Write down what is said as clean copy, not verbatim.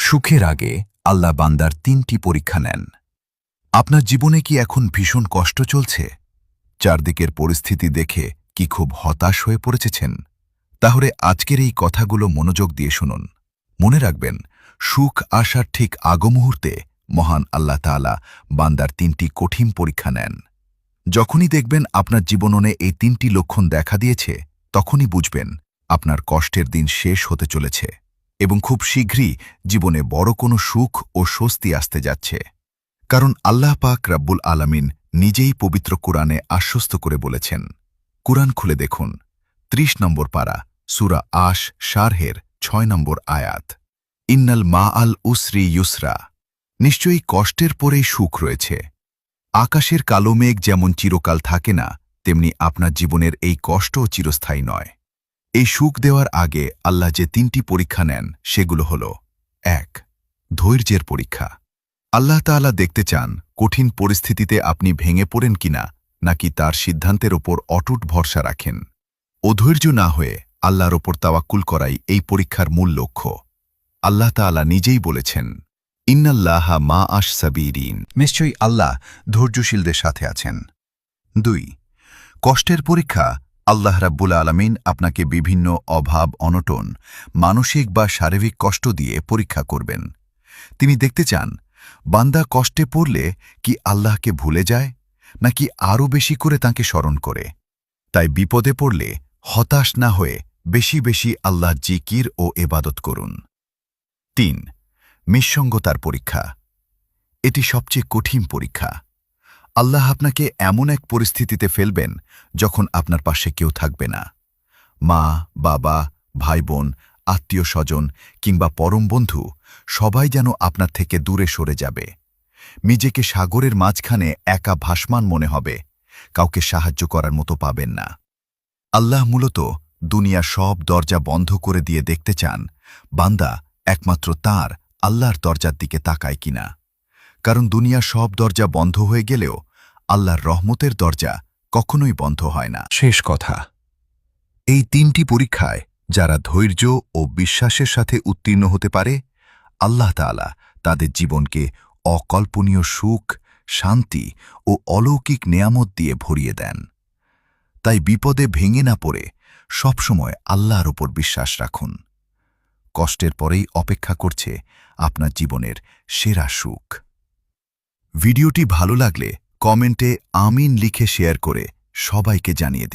সুখের আগে আল্লাহ বান্দার ৩টি পরীক্ষা নেন। আপনার জীবনে কি এখন ভীষণ কষ্ট চলছে? চারদিকের পরিস্থিতি দেখে কি খুব হতাশ হয়ে পড়েছেন? তাহলে আজকের এই কথাগুলো মনোযোগ দিয়ে শুনুন। মনে রাখবেন, সুখ আসার ঠিক আগমুহূর্তে মহান আল্লাহ তাআলা বান্দার ৩টি কঠিন পরীক্ষা নেন। যখনই দেখবেন আপনার জীবনে এই ৩টি লক্ষণ দেখা দিয়েছে, তখনই বুঝবেন আপনার কষ্টের দিন শেষ হতে চলেছে এবং খুব শীঘ্রই জীবনে বড় কোনো সুখ ও স্বস্তি আসতে যাচ্ছে। কারণ আল্লাহ পাক রাব্বুল আলামিন নিজেই পবিত্র কুরআনে আশ্বস্ত করে বলেছেন। কুরআন খুলে দেখুন, ৩০ নম্বর পারা, সূরা আশ শারহের ৬ নম্বর আয়াত। ইন্নাল মা আল উসরি ইউসরা, নিশ্চয়ই কষ্টের পরেই সুখ রয়েছে। আকাশের কালো মেঘ যেমন চিরকাল থাকে না, তেমনি আপনার জীবনের এই কষ্টও চিরস্থায়ী নয়। এই সুখ দেওয়ার আগে আল্লাহ যে ৩টি পরীক্ষা নেন সেগুলো হল: ১. ধৈর্যের পরীক্ষা। আল্লাহ তাআলা দেখতে চান কঠিন পরিস্থিতিতে আপনি ভেঙে পড়েন কিনা, নাকি তার সিদ্ধান্তের ওপর অটুট ভরসা রাখেন। অধৈর্য না হয়ে আল্লাহর ওপর তাওয়াক্কুল করাই এই পরীক্ষার মূল লক্ষ্য। আল্লাহ তাআলা নিজেই বলেছেন, ইন্নাল্লাহা মা আশ সাবিরিন, নিশ্চয়ই আল্লাহ ধৈর্যশীলদের সাথে আছেন। ২. কষ্টের পরীক্ষা। আল্লাহ রাব্বুল আলামিন আপনাকে বিভিন্ন অভাব, অনটন, মানসিক বা শারীরিক কষ্ট দিয়ে পরীক্ষা করবেন। তিনি দেখতে চান বান্দা কষ্টে পড়লে কি আল্লাহকে ভুলে যায়, নাকি আরও বেশি করে তাঁকে স্মরণ করে। তাই বিপদে পড়লে হতাশ না হয়ে বেশি বেশি আল্লাহর জিকির ও এবাদত করুন। ৩. নিঃসঙ্গতার পরীক্ষা। এটি সবচেয়ে কঠিন পরীক্ষা। আল্লাহ আপনাকে এমন এক পরিস্থিতিতে ফেলবেন যখন আপনার পাশে কেউ থাকবে না। মা, বাবা, ভাই বোন, আত্মীয় স্বজন কিংবা পরম বন্ধু সবাই যেন আপনার থেকে দূরে সরে যাবে। নিজেকে সাগরের মাঝখানে একা ভাসমান মনে হবে, কাউকে সাহায্য করার মতো পাবেন না। আল্লাহ মূলত দুনিয়ার সব দরজা বন্ধ করে দিয়ে দেখতে চান বান্দা একমাত্র তাঁর আল্লাহর দরজার দিকে তাকায় কিনা। কারণ দুনিয়ার সব দরজা বন্ধ হয়ে গেলেও আল্লাহর রহমতের দরজা কখনোই বন্ধ হয় না। শেষ কথা, এই ৩টি পরীক্ষায় যারা ধৈর্য ও বিশ্বাসের সাথে উত্তীর্ণ হতে পারে, আল্লাহ তাআলা তাদের জীবনকে অকল্পনীয় সুখ, শান্তি ও অলৌকিক নেয়ামত দিয়ে ভরিয়ে দেন। তাই বিপদে ভেঙে না পড়ে সবসময় আল্লাহর ওপর বিশ্বাস রাখুন। কষ্টের পরেই অপেক্ষা করছে আপনার জীবনের সেরা সুখ। ভিডিওটি ভালো লাগলে কমেন্টে আমিন লিখে শেয়ার করে সবাইকে জানিয়ে দিন।